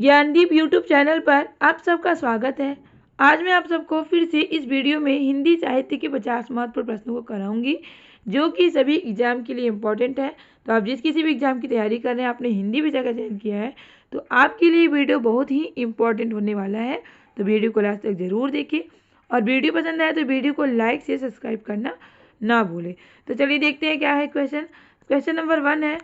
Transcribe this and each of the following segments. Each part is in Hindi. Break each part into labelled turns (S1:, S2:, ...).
S1: ज्ञानदीप यूट्यूब चैनल पर आप सबका स्वागत है। आज मैं आप सबको फिर से इस वीडियो में हिंदी साहित्य के 50 महत्वपूर्ण प्रश्नों को कराऊंगी, जो कि सभी एग्जाम के लिए इम्पोर्टेंट है। तो आप जिस किसी भी एग्जाम की तैयारी कर रहे हैं, आपने हिंदी विषय का चयन किया है, तो आपके लिए वीडियो बहुत ही इम्पोर्टेंट होने वाला है। तो वीडियो को लास्ट तक ज़रूर देखिए, और वीडियो पसंद आए तो वीडियो को लाइक से सब्सक्राइब करना ना भूलें। तो चलिए देखते हैं क्या है क्वेश्चन नंबर 1 है।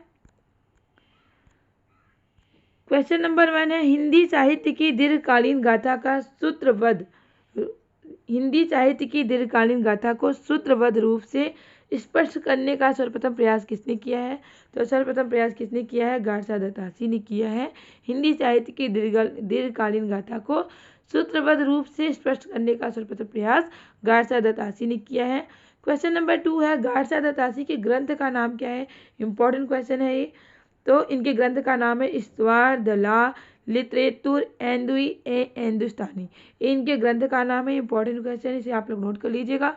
S1: क्वेश्चन नंबर 1 है, हिंदी साहित्य की दीर्घकालीन गाथा का सूत्रबद्ध हिंदी साहित्य की दीर्घकालीन गाथा को सूत्रबद्ध रूप से स्पष्ट करने का सर्वप्रथम प्रयास किसने किया है? तो सर्वप्रथम प्रयास किसने किया है? गारसा दत्तासी ने किया है। हिंदी साहित्य की दीर्घकालीन गाथा को सूत्रबद्ध रूप से स्पष्ट करने का सर्वप्रथम प्रयास गारसा दत्तासी ने किया है। क्वेश्चन नंबर 2 है, गारसा दत्तासी के ग्रंथ का नाम क्या है? इंपॉर्टेंट क्वेश्चन है ये। तो इनके ग्रंथ का नाम है इस्तवार द ला लिटरेतुर एंदुई ए हिंदुस्तानी। इनके ग्रंथ का नाम है। इंपॉर्टेंट क्वेश्चन, इसे आप लोग नोट कर लीजिएगा।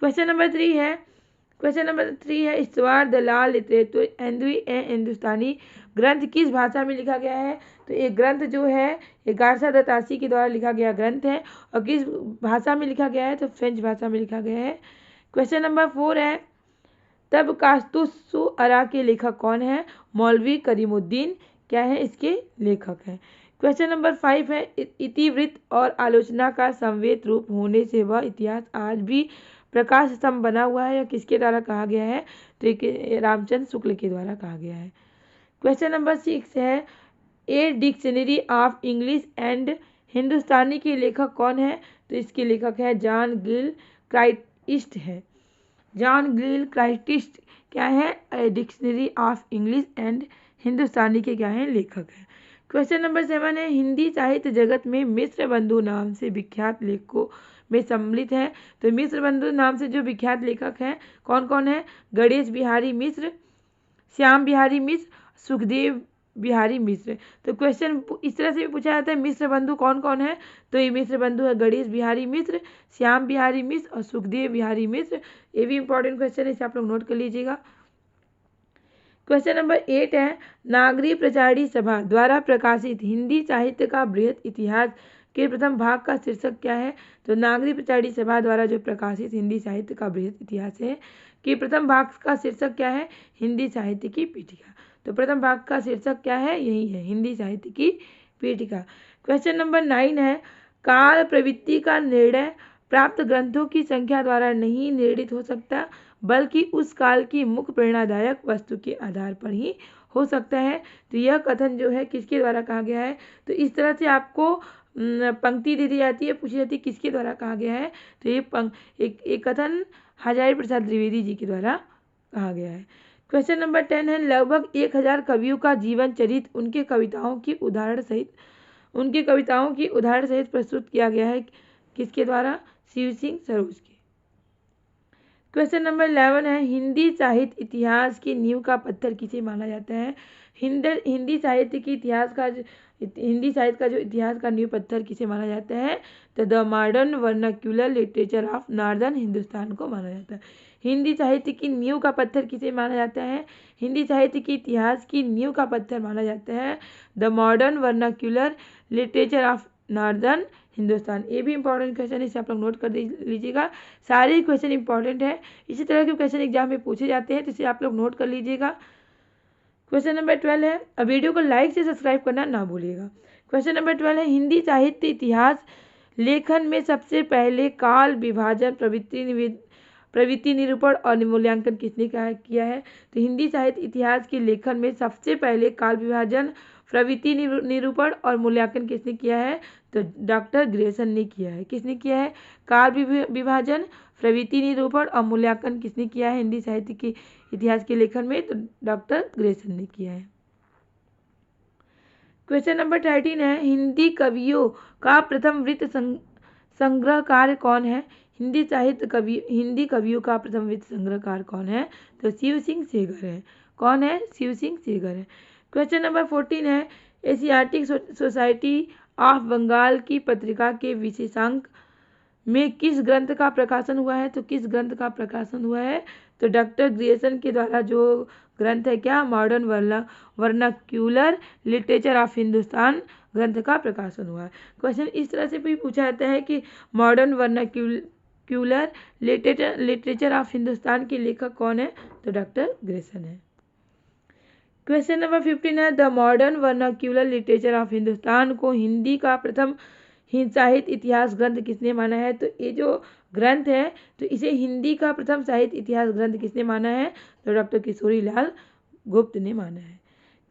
S1: क्वेश्चन नंबर 3 है, इस्तवार द ला लिटरेतुर एंदुई ए हिंदुस्तानी ग्रंथ किस भाषा में लिखा गया है? तो ये ग्रंथ जो है ये गारसा दत्तासी के द्वारा लिखा गया ग्रंथ है, और किस भाषा में लिखा गया है? तो फ्रेंच भाषा में लिखा गया है। क्वेश्चन नंबर 4 है, तब कास्तुस्सु अरा के लेखक कौन है? मौलवी करीमुद्दीन क्या है इसके लेखक हैं। क्वेश्चन नंबर 5 है, इतिवृत्त और आलोचना का समवेत रूप होने से वह इतिहास आज भी प्रकाश स्तंभ बना हुआ है, या किसके द्वारा कहा गया है? तो रामचंद्र शुक्ल के द्वारा कहा गया है। क्वेश्चन नंबर 6 है, a dictionary of English and Hindustani के लेखक कौन है? तो इसके लेखक है जॉन गिल क्राइस्ट है। जॉन गिल क्राइस्ट क्या है? Dictionary of English and Hindustani के क्या है? लेखक है। क्वेश्चन नंबर 7 है, हिंदी साहित्य जगत में मिश्र बंधु नाम से विख्यात लेखकों में सम्मिलित है। तो मिश्र बंधु नाम से जो विख्यात लेखक हैं कौन कौन है? गणेश बिहारी मिश्र, श्याम बिहारी मिश्र, सुखदेव बिहारी मिश्र। तो क्वेश्चन इस तरह से भी पूछा जाता है, मिश्र बंधु कौन कौन है? तो ये मिश्र बंधु है गणेश बिहारी मिश्र, श्याम बिहारी मिश्र और सुखदेव बिहारी मिश्र। ये भी इंपॉर्टेंट क्वेश्चन है, इसे आप लोग नोट कर लीजिएगा। क्वेश्चन नंबर 8 है, नागरी प्रचारी सभा द्वारा प्रकाशित हिंदी साहित्य का बृहत इतिहास के प्रथम भाग का शीर्षक क्या है? तो नागरी प्रचारी सभा द्वारा जो प्रकाशित हिंदी साहित्य का बृहत इतिहास है कि प्रथम भाग का शीर्षक क्या है? हिंदी साहित्य की पीठिका। तो प्रथम भाग का शीर्षक क्या है? यही है, हिंदी साहित्य की पीठिका। क्वेश्चन नंबर 9 है, काल प्रवृत्ति का निर्णय प्राप्त ग्रंथों की संख्या द्वारा नहीं निर्णित हो सकता, बल्कि उस काल की मुख्य प्रेरणादायक वस्तु के आधार पर ही हो सकता है। तो यह कथन जो है किसके द्वारा कहा गया है? तो इस तरह से आपको पंक्ति दे दी जाती है, पूछी जाती है किसके द्वारा कहा गया है। तो ये एक कथन हजारी प्रसाद द्विवेदी जी के द्वारा कहा गया है। क्वेश्चन नंबर 10 है, लगभग 1000 कवियों का जीवन चरित्र उनके कविताओं की उदाहरण सहित प्रस्तुत किया गया है, किसके द्वारा? शिव सिंह सरोज के। क्वेश्चन नंबर 11 है, हिंदी साहित्य इतिहास की नींव का पत्थर किसे माना जाता है? हिंदी साहित्य का जो इतिहास का नींव पत्थर किसे माना जाता है? तो the modern vernacular literature of northern Hindustan को माना जाता है। हिंदी साहित्य की नींव का पत्थर किसे माना जाता है? हिंदी साहित्य के इतिहास की नींव का पत्थर माना जाता है the modern vernacular literature of northern Hindustan. ये भी इंपॉर्टेंट क्वेश्चन है, इसे आप लोग नोट कर लीजिएगा। सारे क्वेश्चन इंपॉर्टेंट है, इसी तरह के क्वेश्चन एग्जाम में पूछे जाते हैं, तो इसे आप लोग नोट कर लीजिएगा। क्वेश्चन नंबर 12 है, अब वीडियो को लाइक से सब्सक्राइब करना ना भूलिएगा। क्वेश्चन नंबर 12 है, हिंदी साहित्य इतिहास लेखन में सबसे पहले काल विभाजन प्रवृत्ति निरूपण और मूल्यांकन किसने किया है? तो हिंदी साहित्य इतिहास के लेखन में सबसे पहले काल विभाजन प्रवृत्ति निरूपण और मूल्यांकन किसने किया है? तो डॉक्टर ग्रेसन ने किया है। किसने किया है? काल विभाजन, प्रवृत्ति निरूपण और मूल्यांकन किसने किया है हिंदी साहित्य के इतिहास के लेखन में? तो डॉक्टर ग्रेसन ने किया है। क्वेश्चन नंबर 13 है, हिंदी कवियों का प्रथम वृत्त संग्रहकार कौन है? हिंदी कवियों का प्रथम वृत्त संग्रहकार कौन है? तो शिव सिंह सेगर है। कौन है? शिव सिंह सेगर है। क्वेश्चन नंबर 14 है, एशियाटिक सोसाइटी ऑफ बंगाल की पत्रिका के विशेषांक में किस ग्रंथ का प्रकाशन हुआ है? तो किस ग्रंथ का प्रकाशन हुआ है? तो डॉक्टर ग्रेसन के द्वारा जो ग्रंथ है क्या? Modern vernacular literature of Hindustan ग्रंथ का प्रकाशन हुआ है। क्वेश्चन इस तरह से भी पूछा जाता है कि modern vernacular literature of Hindustan के लेखक कौन है? तो डॉक्टर ग्रेसन है। क्वेश्चन नंबर 15 है the modern vernacular literature of Hindustan को हिंदी का प्रथम साहित्य इतिहास ग्रंथ किसने माना है? तो ये जो ग्रंथ है तो इसे हिंदी का प्रथम साहित्य इतिहास ग्रंथ किसने माना है? तो डॉक्टर किशोरी लाल गुप्त ने माना है।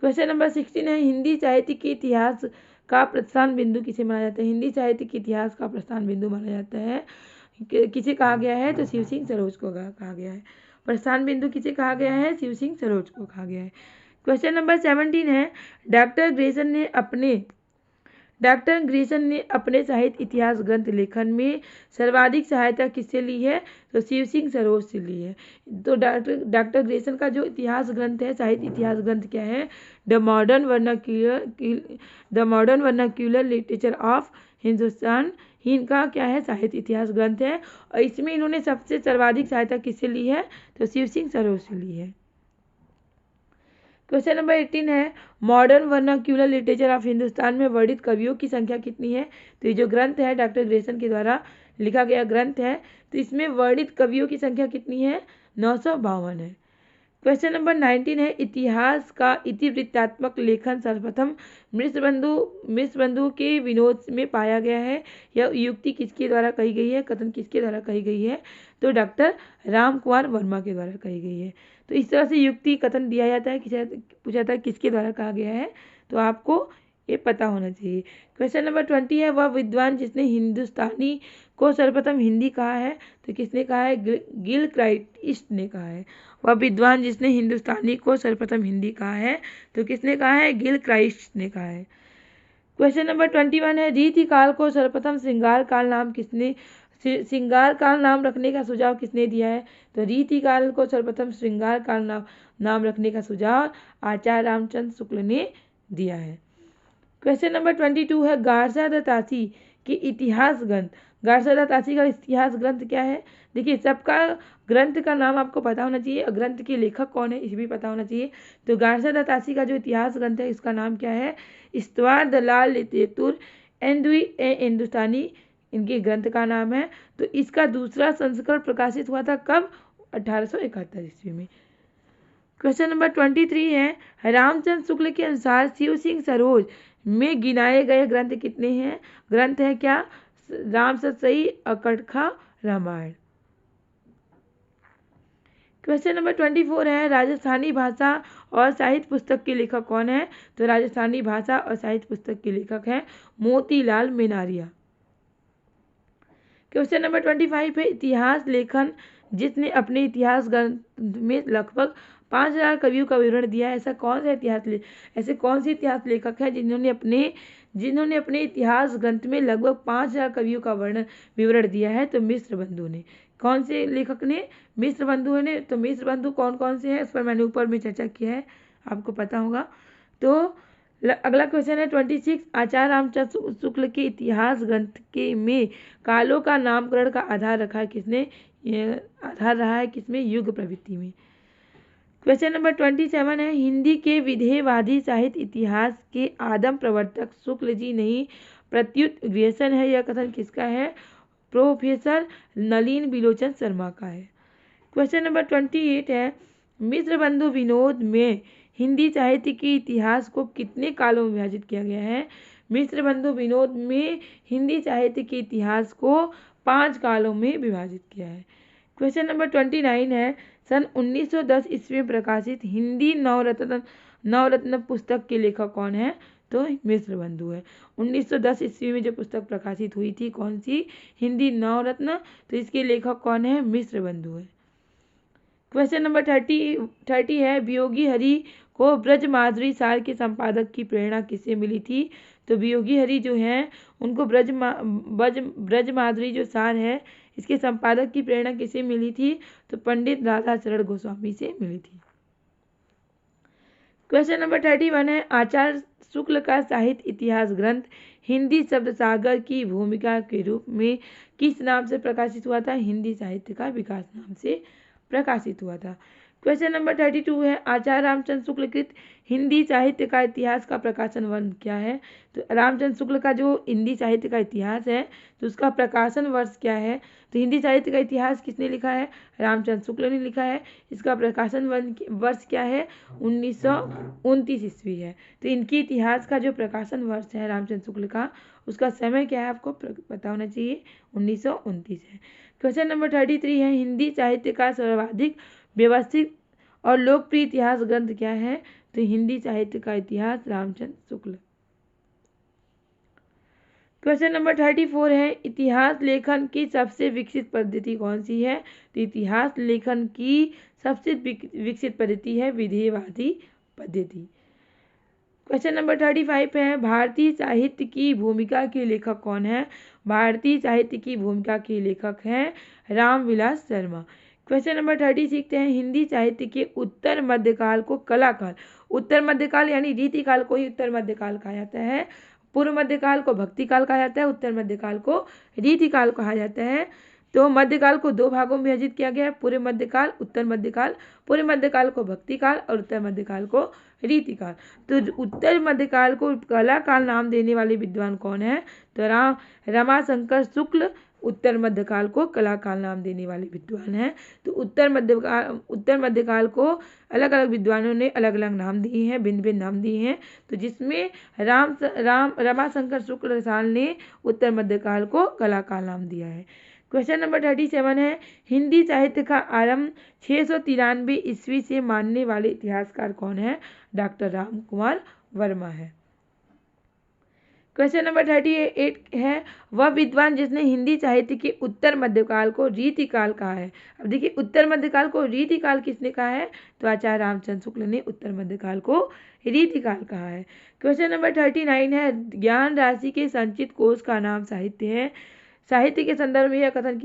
S1: क्वेश्चन नंबर 16 है हिंदी साहित्य के इतिहास का प्रस्थान बिंदु किसे माना जाता है? हिंदी साहित्य के इतिहास का प्रस्थान बिंदु माना जाता है किसे कहा गया है? तो शिव सिंह सरोज को कहा गया है। प्रस्थान बिंदु किसे कहा गया है? शिव सिंह सरोज को कहा गया है। क्वेश्चन नंबर 17 है डॉक्टर ग्रेसन ने अपने साहित्य इतिहास ग्रंथ लेखन में सर्वाधिक सहायता किससे ली है? तो शिव सिंह सरोज से ली है। तो डॉक्टर ग्रेसन का जो इतिहास ग्रंथ है, साहित्य इतिहास ग्रंथ क्या है? The modern vernacular literature of Hindustan इनका क्या है? साहित्य इतिहास ग्रंथ है। और इसमें इन्होंने सबसे सर्वाधिक सहायता किससे ली है? तो शिव सिंह सरोज से ली है। क्वेश्चन नंबर 18 है modern vernacular literature of Hindustan में वर्णित कवियों की संख्या कितनी है? तो ये जो ग्रंथ है डॉक्टर ग्रेसन के द्वारा लिखा गया ग्रंथ है, तो इसमें वर्णित कवियों की संख्या कितनी है? 952 है। क्वेश्चन नंबर 19 है इतिहास का इतिवृत्तात्मक लेखन सर्वप्रथम मिश्रबंधु के विनोद में पाया गया है। यह युक्ति किसके द्वारा कही गई है? कथन किसके द्वारा कही गई है? तो डॉक्टर राम कुमार वर्मा के द्वारा कही गई है। तो इस तरह से युक्ति कथन दिया जाता है, पूछा जाता है किसके द्वारा कहा गया है, तो आपको ये पता होना चाहिए। क्वेश्चन नंबर 20 है वह विद्वान जिसने हिंदुस्तानी को सर्वप्रथम हिंदी कहा है, तो किसने कहा है? गिलक्राइस्ट ने कहा है। वह विद्वान जिसने हिंदुस्तानी को सर्वप्रथम हिंदी कहा है, तो किसने कहा है? गिलक्राइस्ट ने कहा है। क्वेश्चन नंबर 21 है रीतिकाल को सर्वप्रथम श्रृंगार काल नाम रखने का सुझाव किसने दिया है? तो रीतिकाल को सर्वप्रथम श्रृंगार काल नाम रखने का सुझाव आचार्य रामचंद्र शुक्ल ने दिया है। क्वेश्चन नंबर 22 है गारसा दत्तासी के इतिहास ग्रंथ। गारसा दत्तासी का इतिहास ग्रंथ क्या है? देखिए सबका ग्रंथ का नाम आपको पता होना चाहिए और ग्रंथ के लेखक कौन है इसे भी पता होना चाहिए। तो गारसा दत्तासी का जो इतिहास ग्रंथ है इसका नाम क्या है? इस्तवार दलाल लितेतुर एंदुई ए हिंदुस्तानी इनके ग्रंथ का नाम है। तो इसका दूसरा संस्करण प्रकाशित हुआ था कब? 1871 ईस्वी में। क्वेश्चन नंबर 23 है रामचंद्र शुक्ल के अनुसार शिव सिंह सरोज में गिनाए गए ग्रंथ कितने हैं? ग्रंथ है क्या? रामसतसई, अकड़खा, रामायण। क्वेश्चन नंबर 24 है राजस्थानी भाषा और साहित्य पुस्तक के लेखक कौन है? तो राजस्थानी भाषा और साहित्य पुस्तक के लेखक हैं मोतीलाल मेनारिया। क्वेश्चन नंबर 25 है इतिहास लेखन जिसने अपने इतिहास ग्रंथ में लगभग 5000 कवियों का विवरण दिया है। ऐसे कौन से इतिहास लेखक हैं जिन्होंने अपने इतिहास ग्रंथ में लगभग 5000 कवियों का विवरण दिया है? तो मिश्रबंधु ने। कौन से लेखक ने? मिश्रबंधु ने। तो मिश्रबंधु कौन कौन से हैं इस पर मैंने ऊपर में चर्चा की है, आपको पता होगा। तो अगला क्वेश्चन है 26 आचार्य रामचंद्र शुक्ल के इतिहास ग्रंथ के में कालों का नामकरण का आधार रहा है किसमें? युग प्रवृत्ति में। क्वेश्चन नंबर 27 है हिंदी के विधेयवादी साहित्य इतिहास के आदम प्रवर्तक शुक्ल जी नहीं प्रत्युत ग्रेसन है। यह कथन किसका है? प्रोफेसर नलिन बिलोचन शर्मा का है। क्वेश्चन नंबर 28 है मिश्रबंधु विनोद में हिंदी साहित्य के इतिहास को कितने कालों में विभाजित किया गया है? मिश्रबंधु विनोद में हिंदी साहित्य के इतिहास को 5 कालों में विभाजित किया है। क्वेश्चन नंबर 29 है सन 1910 ईस्वी में प्रकाशित हिंदी नवरत्न पुस्तक के लेखक कौन है? तो मिश्रबंधु है। 1910 ईस्वी में जो पुस्तक प्रकाशित हुई थी कौन सी? हिंदी नवरत्न। तो इसके लेखक कौन है? मिश्रबंधु है। क्वेश्चन नंबर 30 है वियोगी हरि को ब्रजमाधुरी सार के संपादक की प्रेरणा किससे मिली थी? तो वियोगी हरि जो हैं उनको ब्रजमाधुरी जो सार है इसके संपादक की प्रेरणा किससे मिली थी? तो पंडित राधाचरण गोस्वामी से मिली थी। क्वेश्चन नंबर 31 है आचार्य शुक्ल का साहित्य इतिहास ग्रंथ हिंदी शब्द सागर की भूमिका के रूप में किस नाम से प्रकाशित हुआ था? हिंदी साहित्य का विकास नाम से प्रकाशित हुआ था। क्वेश्चन नंबर 32 है आचार्य रामचंद्र शुक्ल कृत हिंदी साहित्य का इतिहास का प्रकाशन वर्ष क्या है। तो रामचंद्र शुक्ल का जो हिंदी साहित्य का इतिहास है तो उसका प्रकाशन वर्ष क्या है। तो हिंदी साहित्य का इतिहास किसने लिखा है, रामचंद्र शुक्ल ने लिखा है। इसका प्रकाशन वर्ष क्या है, 1929 ईस्वी है। तो इनकी इतिहास का जो प्रकाशन वर्ष है रामचंद्र शुक्ल का, उसका समय क्या है आपको पता होना चाहिए, 1929 है। क्वेश्चन नंबर 33 है हिंदी साहित्य का सर्वाधिक व्यवस्थित और लोकप्रिय इतिहास ग्रंथ क्या है। तो हिंदी साहित्य का इतिहास रामचंद्र शुक्ल। क्वेश्चन नंबर 34 है इतिहास लेखन की सबसे विकसित पद्धति कौन सी है। तो इतिहास लेखन की सबसे विकसित पद्धति है विधेयवादी पद्धति। क्वेश्चन नंबर 35 है भारतीय साहित्य की भूमिका के लेखक कौन है। भारतीय साहित्य की भूमिका के लेखक हैं रामविलास शर्मा। क्वेश्चन नंबर 36 है हिंदी साहित्य के उत्तर मध्यकाल को कलाकाल, उत्तर मध्यकाल यानी रीतिकाल को ही उत्तर मध्यकाल कहा जाता है। पूर्व मध्यकाल को भक्तिकाल कहा जाता है, उत्तर मध्यकाल को रीतिकाल कहा जाता है। तो मध्यकाल को दो भागों में विभाजित किया गया है, पूर्व मध्यकाल, उत्तर मध्यकाल। पूर्व मध्यकाल को भक्तिकाल और उत्तर मध्यकाल को रीतिकाल। तो उत्तर मध्यकाल को कलाकाल नाम देने वाले विद्वान कौन है। तो रमाशंकर शुक्ल उत्तर मध्यकाल को कलाकाल नाम देने वाले विद्वान हैं। तो उत्तर मध्यकाल को अलग अलग विद्वानों ने अलग अलग नाम दिए हैं, भिन्न भिन्न नाम दिए हैं। तो जिसमें रमाशंकर शुक्ल रसाल ने उत्तर मध्यकाल को कलाकाल नाम दिया है। क्वेश्चन नंबर 37 है हिंदी साहित्य का आरंभ 693 ईस्वी से मानने वाले इतिहासकार कौन है। डॉक्टर राम कुमार वर्मा है। क्वेश्चन नंबर 38 है वह विद्वान जिसने हिंदी साहित्य के उत्तर मध्यकाल को रीतिकाल कहा है। अब देखिए उत्तर मध्यकाल को रीतिकाल किसने कहा है। तो आचार्य रामचंद्र शुक्ल ने उत्तर मध्यकाल को रीतिकाल कहा है। क्वेश्चन नंबर 39 है ज्ञान राशि के संचित कोश का नाम साहित्य है। साहित्य के संदर्भ में यह कथन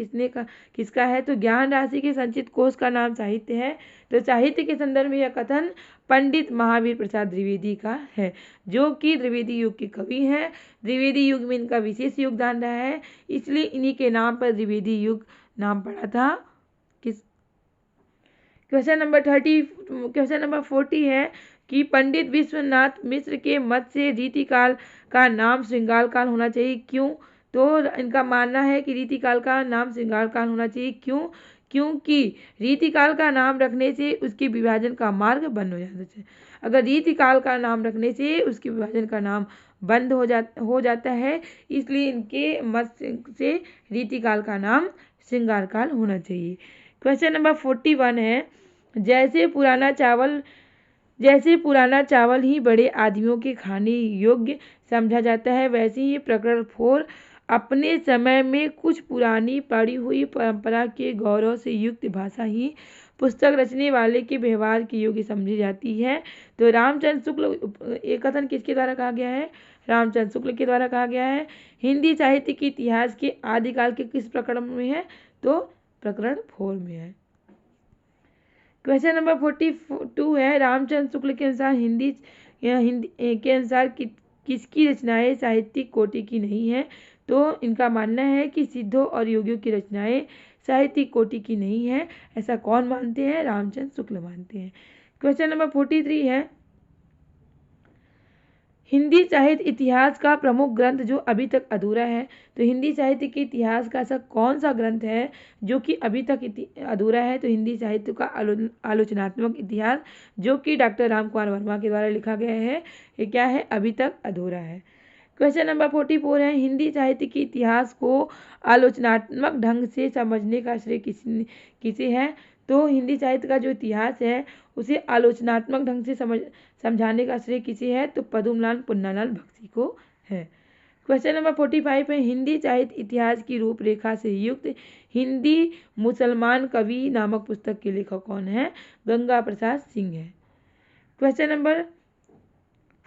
S1: किसका है। तो ज्ञान राशि के संचित कोश का नाम साहित्य है। तो साहित्य के संदर्भ में यह कथन पंडित महावीर प्रसाद द्विवेदी का है, जो कि द्विवेदी युग के कवि हैं। द्विवेदी युग में इनका विशेष योगदान रहा है, इसलिए इन्हीं के नाम पर द्विवेदी युग नाम पड़ा था। क्वेश्चन नंबर 40 है कि पंडित विश्वनाथ मिश्र के मत से रीतिकाल का नाम श्रृंगार काल होना चाहिए, क्यों। तो इनका मानना है कि रीतिकाल का नाम श्रृंगार काल होना चाहिए, क्यों, क्योंकि रीतिकाल का नाम रखने से उसके विभाजन का मार्ग बंद हो जाता है। अगर रीतिकाल का नाम रखने से उसके विभाजन का नाम बंद हो जाता है, इसलिए इनके मत से रीतिकाल का नाम श्रृंगार काल होना चाहिए। क्वेश्चन नंबर 41 है जैसे पुराना चावल ही बड़े आदमियों के खाने योग्य समझा जाता है, वैसे ही प्रकरण 4 अपने समय में कुछ पुरानी पड़ी हुई परंपरा के गौरव से युक्त भाषा ही पुस्तक रचने वाले के व्यवहार के योग्य समझी जाती है। तो रामचंद्र शुक्ल एक कथन किसके द्वारा कहा गया है, रामचंद्र शुक्ल के द्वारा कहा गया है। हिंदी साहित्य के इतिहास के आदिकाल के किस प्रकरण में है। तो प्रकरण 4 में है। क्वेश्चन नंबर 42 है रामचंद्र शुक्ल के अनुसार हिंदी के अनुसार किसकी रचनाएं साहित्यिक कोटि की नहीं है। तो इनका मानना है कि सिद्धों और योगियों की रचनाएं साहित्यिक कोटि की नहीं है। ऐसा कौन मानते हैं, रामचंद्र शुक्ल मानते हैं। क्वेश्चन नंबर 43 है हिंदी साहित्य इतिहास का प्रमुख ग्रंथ जो अभी तक अधूरा है। तो हिंदी साहित्य के इतिहास का ऐसा कौन सा ग्रंथ है जो कि अभी तक अधूरा है। तो हिंदी साहित्य का आलोचनात्मक इतिहास जो कि डॉक्टर राम कुमार वर्मा के द्वारा लिखा गया है, ये क्या है, अभी तक अधूरा है। क्वेश्चन नंबर 44 है हिंदी साहित्य के इतिहास को आलोचनात्मक ढंग से समझने का श्रेय किसे है। तो हिंदी साहित्य का जो इतिहास है उसे आलोचनात्मक ढंग से समझाने का श्रेय किसे है। तो पद्मलाल पुन्नालाल बख्शी को है। क्वेश्चन नंबर 45 है हिंदी साहित्य इतिहास की रूपरेखा से युक्त हिंदी मुसलमान कवि नामक पुस्तक के लेखक कौन है। गंगा प्रसाद सिंह है। क्वेश्चन नंबर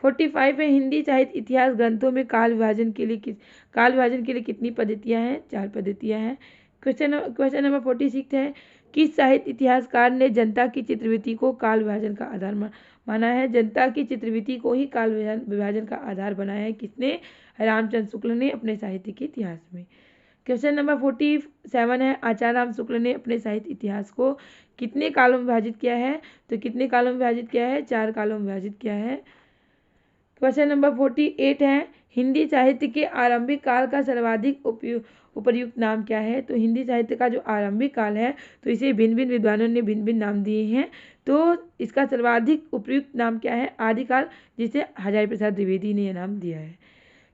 S1: 45 है हिंदी साहित्य इतिहास ग्रंथों में काल विभाजन के लिए कितनी पद्धतियां हैं, 4 पद्धतियां हैं। क्वेश्चन नंबर 46 है किस साहित्य इतिहासकार ने जनता की चित्रवृत्ति को काल विभाजन का आधार माना है। जनता की चित्रवृत्ति को ही काल विभाजन का आधार बनाया है किसने, रामचंद्र शुक्ल ने अपने साहित्य के इतिहास में। क्वेश्चन नंबर 47 है, आचार्य शुक्ल ने अपने साहित्य इतिहास को कितने कालों में विभाजित किया है? तो कितने कालों में विभाजित किया है? 4 कालों में विभाजित किया है। क्वेश्चन नंबर 48 है, हिंदी साहित्य के आरंभिक काल का सर्वाधिक उपयुक्त नाम क्या है? तो हिंदी साहित्य का जो आरंभिक काल है तो इसे भिन्न भिन्न विद्वानों ने भिन्न भिन्न नाम दिए हैं। तो इसका सर्वाधिक उपयुक्त नाम क्या है? आदिकाल, जिसे हजारी प्रसाद द्विवेदी ने यह नाम दिया है।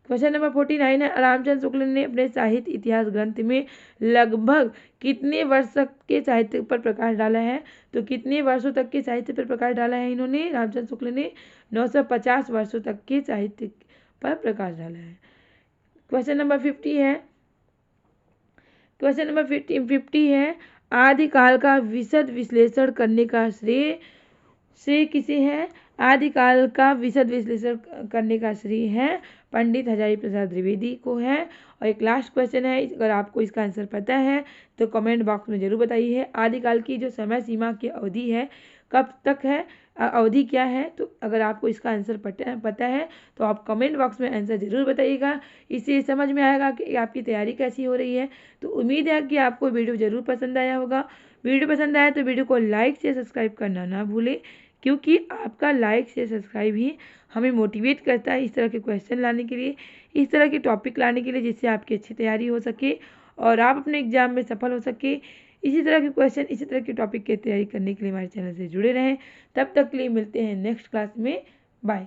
S1: क्वेश्चन नंबर 49 है, रामचंद्र शुक्ल ने अपने साहित्य इतिहास ग्रंथ में लगभग कितने वर्ष तक के साहित्य पर प्रकाश डाला है? तो कितने वर्षों तक के साहित्य पर प्रकाश डाला है इन्होंने? रामचंद्र शुक्ल ने 950 वर्षों तक के साहित्य पर प्रकाश डाला है। क्वेश्चन नंबर 50 है, क्वेश्चन नंबर 50 है, आदिकाल का विशद विश्लेषण करने का श्रेय किसे है? आदिकाल का विशद विश्लेषण करने का श्रेय है पंडित हजारी प्रसाद द्विवेदी को है। और एक लास्ट क्वेश्चन है, अगर आपको इसका आंसर पता है तो कमेंट बॉक्स में जरूर बताइए। आदिकाल की जो समय सीमा की अवधि है कब तक है, अवधि क्या है? तो अगर आपको इसका आंसर पता है तो आप कमेंट बॉक्स में आंसर ज़रूर बताइएगा। इससे समझ में आएगा कि आपकी तैयारी कैसी हो रही है। तो उम्मीद है कि आपको वीडियो ज़रूर पसंद आया होगा। वीडियो पसंद आया तो वीडियो को लाइक से सब्सक्राइब करना ना भूलें, क्योंकि आपका लाइक से सब्सक्राइब ही हमें मोटिवेट करता है इस तरह के क्वेश्चन लाने के लिए, इस तरह के टॉपिक लाने के लिए, जिससे आपकी अच्छी तैयारी हो सके और आप अपने एग्जाम में सफल हो सके। इसी तरह के क्वेश्चन, इसी तरह के टॉपिक की तैयारी करने के लिए हमारे चैनल से जुड़े रहें। तब तक के लिए मिलते हैं नेक्स्ट क्लास में। बाय।